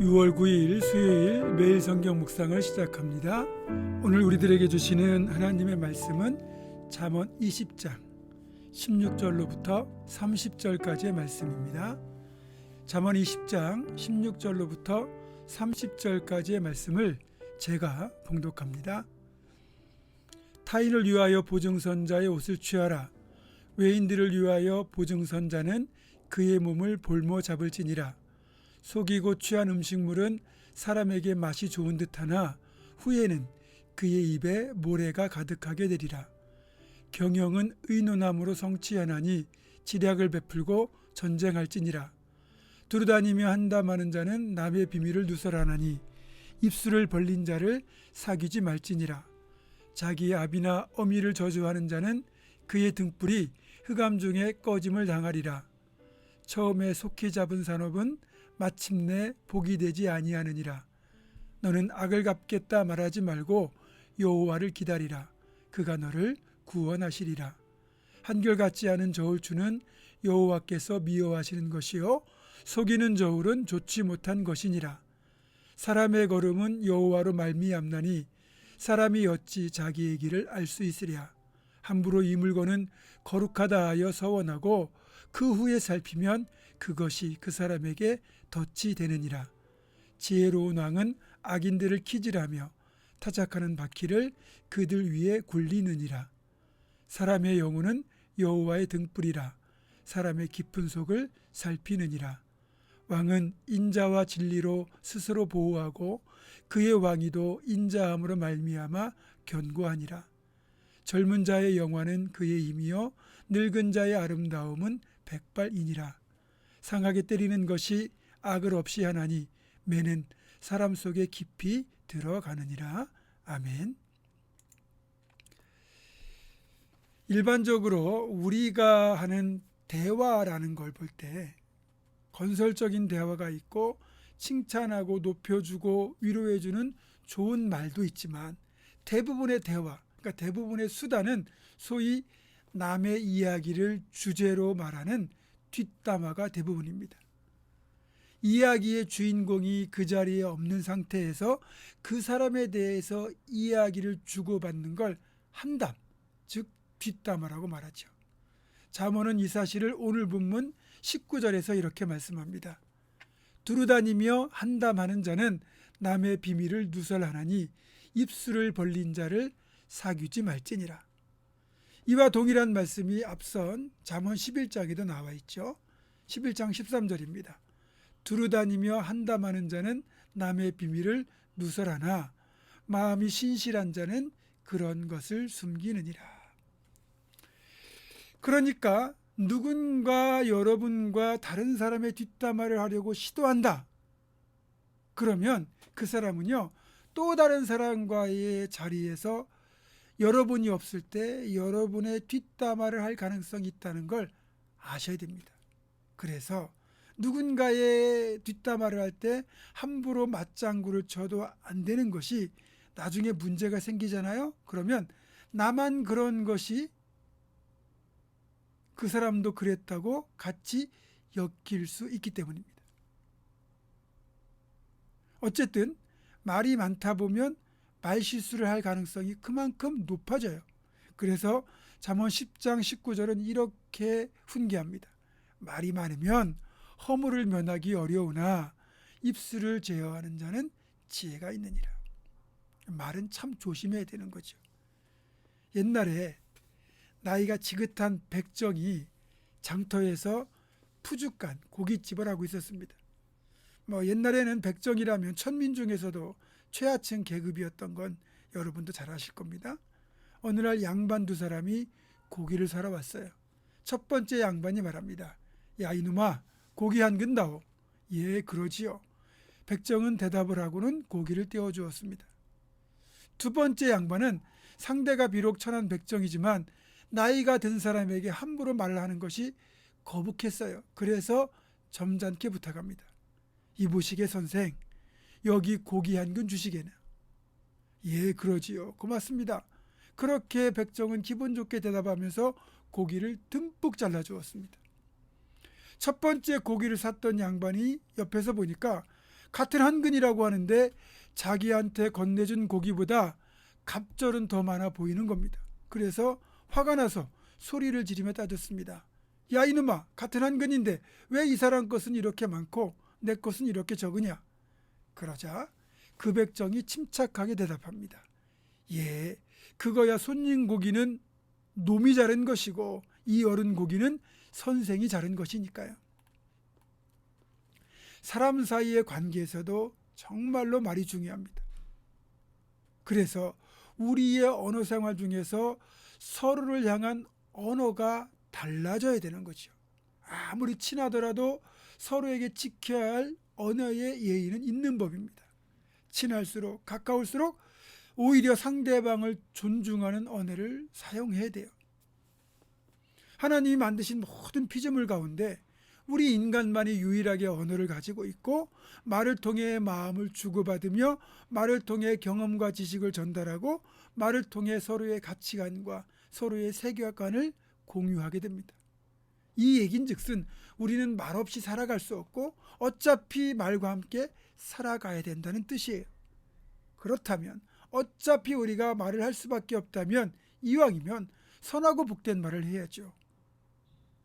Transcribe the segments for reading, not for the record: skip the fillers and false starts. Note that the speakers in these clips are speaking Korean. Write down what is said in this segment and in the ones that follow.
(6월 9일) 수요일 매일 성경 묵상을 시작합니다. 오늘 우리들에게 주시는 하나님의 말씀은 잠언 20장 16절로부터 30절까지의 말씀입니다. 잠언 20장 16절로부터 30절까지의 말씀을 제가 봉독합니다. 타인을 위하여 보증선자의 옷을 취하라. 외인들을 위하여 보증선자는 그의 몸을 볼모 잡을지니라. 속이고 취한 음식물은 사람에게 맛이 좋은 듯하나 후에는 그의 입에 모래가 가득하게 되리라. 경영은 의논함으로 성취하나니 지략을 베풀고 전쟁할지니라. 두루다니며 한담하는 자는 남의 비밀을 누설하나니 입술을 벌린 자를 사귀지 말지니라. 자기의 아비나 어미를 저주하는 자는 그의 등불이 흑암 중에 꺼짐을 당하리라. 처음에 속히 잡은 산업은 마침내 복이 되지 아니하느니라. 너는 악을 갚겠다 말하지 말고 여호와를 기다리라. 그가 너를 구원하시리라. 한결같지 않은 저울추는 여호와께서 미워하시는 것이요 속이는 저울은 좋지 못한 것이니라. 사람의 걸음은 여호와로 말미암나니 사람이 어찌 자기의 길을 알 수 있으랴. 함부로 이 물건은 거룩하다 하여 서원하고 그 후에 살피면 그것이 그 사람에게 덫이 되느니라. 지혜로운 왕은 악인들을 키질하며 타작하는 바퀴를 그들 위에 굴리느니라. 사람의 영혼은 여호와의 등불이라. 사람의 깊은 속을 살피느니라. 왕은 인자와 진리로 스스로 보호하고 그의 왕위도 인자함으로 말미암아 견고하니라. 젊은 자의 영화는 그의 힘이요 늙은 자의 아름다움은 백발이니라. 상하게 때리는 것이 악을 없이 하나니 매는 사람 속에 깊이 들어가느니라. 아멘. 일반적으로 우리가 하는 대화라는 걸 볼 때 건설적인 대화가 있고 칭찬하고 높여주고 위로해주는 좋은 말도 있지만 대부분의 대화, 그러니까 대부분의 수단은 소위 남의 이야기를 주제로 말하는 뒷담화가 대부분입니다. 이야기의 주인공이 그 자리에 없는 상태에서 그 사람에 대해서 이야기를 주고받는 걸 한담, 즉 뒷담화라고 말하죠. 잠언은 이 사실을 오늘 본문 19절에서 이렇게 말씀합니다. 두루다니며 한담하는 자는 남의 비밀을 누설하나니 입술을 벌린 자를 사귀지 말지니라. 이와 동일한 말씀이 앞선 잠언 11장에도 나와 있죠. 11장 13절입니다. 두루다니며 한담하는 자는 남의 비밀을 누설하나 마음이 신실한 자는 그런 것을 숨기느니라. 그러니까 누군가 여러분과 다른 사람의 뒷담화를 하려고 시도한다. 그러면 그 사람은요 또 다른 사람과의 자리에서 여러분이 없을 때 여러분의 뒷담화를 할 가능성이 있다는 걸 아셔야 됩니다. 그래서 누군가의 뒷담화를 할 때 함부로 맞장구를 쳐도 안 되는 것이 나중에 문제가 생기잖아요. 그러면 나만 그런 것이 그 사람도 그랬다고 같이 엮일 수 있기 때문입니다. 어쨌든 말이 많다 보면 말실수를 할 가능성이 그만큼 높아져요. 그래서 잠언 10장 19절은 이렇게 훈계합니다. 말이 많으면 허물을 면하기 어려우나 입술을 제어하는 자는 지혜가 있느니라. 말은 참 조심해야 되는 거죠. 옛날에 나이가 지긋한 백정이 장터에서 푸죽간 고깃집을 하고 있었습니다. 옛날에는 백정이라면 천민 중에서도 최하층 계급이었던 건 여러분도 잘 아실 겁니다. 어느 날 양반 두 사람이 고기를 사러 왔어요. 첫 번째 양반이 말합니다. 야 이놈아 고기 한 근 다오. 예 그러지요. 백정은 대답을 하고는 고기를 떼어주었습니다. 두 번째 양반은 상대가 비록 천한 백정이지만 나이가 든 사람에게 함부로 말을 하는 것이 거북했어요. 그래서 점잖게 부탁합니다. 이보시게 선생, 여기 고기 한 근 주시게나. 예, 그러지요. 고맙습니다. 그렇게 백정은 기분 좋게 대답하면서 고기를 듬뿍 잘라주었습니다. 첫 번째 고기를 샀던 양반이 옆에서 보니까 같은 한근이라고 하는데 자기한테 건네준 고기보다 갑절은 더 많아 보이는 겁니다. 그래서 화가 나서 소리를 지르며 따졌습니다. 야 이놈아, 같은 한근인데 왜 이 사람 것은 이렇게 많고 내 것은 이렇게 적으냐? 그러자 그 백정이 침착하게 대답합니다. 예, 그거야 손님 고기는 놈이 자른 것이고 이 어른 고기는 선생이 자른 것이니까요. 사람 사이의 관계에서도 정말로 말이 중요합니다. 그래서 우리의 언어 생활 중에서 서로를 향한 언어가 달라져야 되는 거죠. 아무리 친하더라도 서로에게 지켜야 할 언어의 예의는 있는 법입니다. 친할수록 가까울수록 오히려 상대방을 존중하는 언어를 사용해야 돼요. 하나님이 만드신 모든 피조물 가운데 우리 인간만이 유일하게 언어를 가지고 있고 말을 통해 마음을 주고받으며 말을 통해 경험과 지식을 전달하고 말을 통해 서로의 가치관과 서로의 세계관을 공유하게 됩니다. 이 얘긴즉슨 우리는 말없이 살아갈 수 없고 어차피 말과 함께 살아가야 된다는 뜻이에요. 그렇다면 어차피 우리가 말을 할 수밖에 없다면 이왕이면 선하고 복된 말을 해야죠.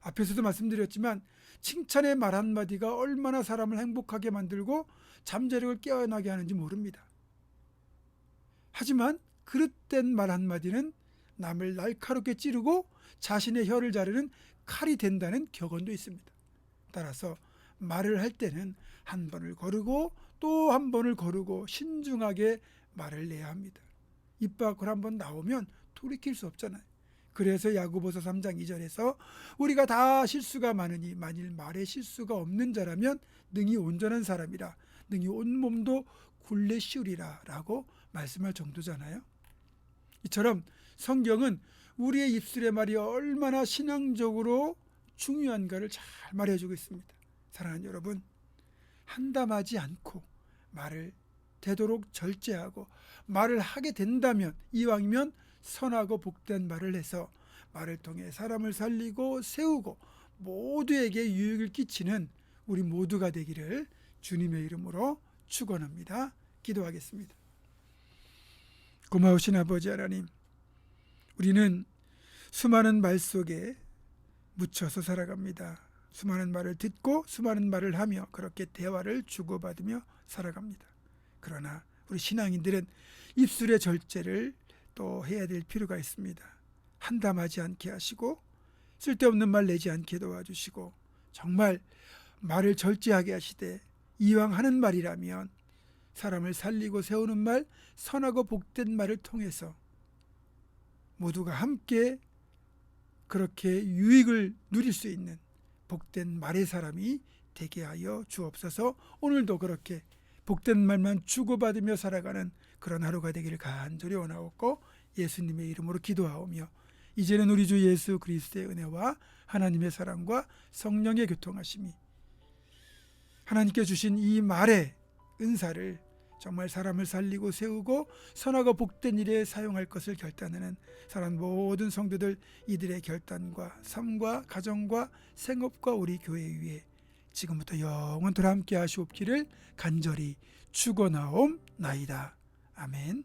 앞에서도 말씀드렸지만 칭찬의 말 한마디가 얼마나 사람을 행복하게 만들고 잠재력을 깨어나게 하는지 모릅니다. 하지만 그릇된 말 한마디는 남을 날카롭게 찌르고 자신의 혀를 자르는 칼이 된다는 격언도 있습니다. 따라서 말을 할 때는 한 번을 거르고 또 한 번을 거르고 신중하게 말을 내야 합니다. 입 밖으로 한 번 나오면 돌이킬 수 없잖아요. 그래서 야고보서 3장 2절에서 우리가 다 실수가 많으니 만일 말에 실수가 없는 자라면 능히 온전한 사람이라 능히 온몸도 굴레 씌우리라 라고 말씀할 정도잖아요. 이처럼 성경은 우리의 입술의 말이 얼마나 신앙적으로 중요한가를 잘 말해주고 있습니다. 사랑하는 여러분, 한담하지 않고 말을 되도록 절제하고 말을 하게 된다면 이왕이면 선하고 복된 말을 해서 말을 통해 사람을 살리고 세우고 모두에게 유익을 끼치는 우리 모두가 되기를 주님의 이름으로 축원합니다. 기도하겠습니다. 고마우신 아버지 하나님, 우리는 수많은 말 속에 묻혀서 살아갑니다. 수많은 말을 듣고 수많은 말을 하며 그렇게 대화를 주고받으며 살아갑니다. 그러나 우리 신앙인들은 입술의 절제를 또 해야 될 필요가 있습니다. 한담하지 않게 하시고 쓸데없는 말 내지 않게 도와주시고 정말 말을 절제하게 하시되 이왕 하는 말이라면 사람을 살리고 세우는 말, 선하고 복된 말을 통해서 모두가 함께 그렇게 유익을 누릴 수 있는 복된 말의 사람이 되게 하여 주옵소서. 오늘도 그렇게 복된 말만 주고받으며 살아가는 그런 하루가 되기를 간절히 원하옵고 예수님의 이름으로 기도하오며 이제는 우리 주 예수 그리스도의 은혜와 하나님의 사랑과 성령의 교통하심이 하나님께 주신 이 말의 은사를 정말 사람을 살리고 세우고 선하고 복된 일에 사용할 것을 결단하는 사람 모든 성도들 이들의 결단과 삶과 가정과 생업과 우리 교회 위에 지금부터 영원토록 함께 하시옵기를 간절히 축원하옵나이다. 아멘.